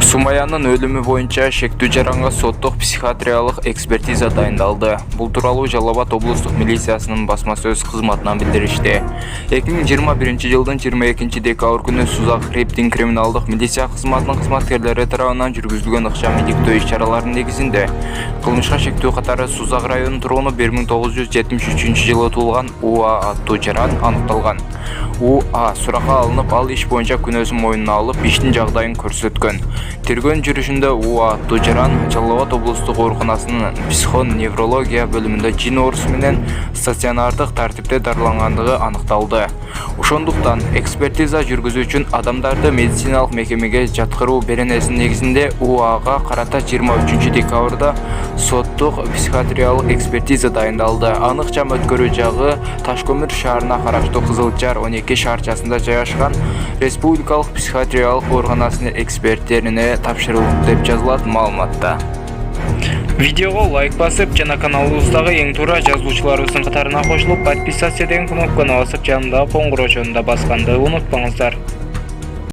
Сумаянын өлімі бойынша шектүү жаранга соттук психиатриялык экспертиза дайындалды. Бул тууралуу Жалал Абад облустук милициясынын басма-сөз кызматынан билдиришти. 2021 жылдын 22 декабрь күнү Сузак Рептин криминалдык милиция кызматынын кызматкерлери тарабынан жүргүзүлгөн ыкчам иликтөө иш-чараларынын негизинде кылмышка шектүү катары Сузак районунун тургуну 1973 жылы туулган УА аттуу жаран аныкталган. УА суракка алынып, ал иш боюнча күнөөсүн мойнуна алып, иштин жагдайын көрсөткөн. Тергөө жүрүшүндө УА аттуу жаран Жалал Абад облустук ооруканасынын психоневрология бөлүмүндө жин оорусу менен стационардык тартипте дарылангандыгы аныкталды. Ошондуктан экспертиза жүргүзүү үчүн адамдарды медициналык мекемеге жаткыруу беренесинин негизинде УАга карата 23 декабрда соттук психиатриялык экспертиза дайындалды. Аныкчам өткөрүү жагы Ташкөмүр шаарына караштуу Кызылжар 12 шаарчасында жайгашкан Республикалык психиатриялык ооруканасынын эксперттерине тапшырылды деп жазылат маалыматта. Видеого лайк басып, жана каналыбыздагы эң туура жазылуучуларыбыздын катарына кошулуп, подписаться деген кнопканы басып, жанындагы коңгуроо чөнүндө басканды унутпаңыздар.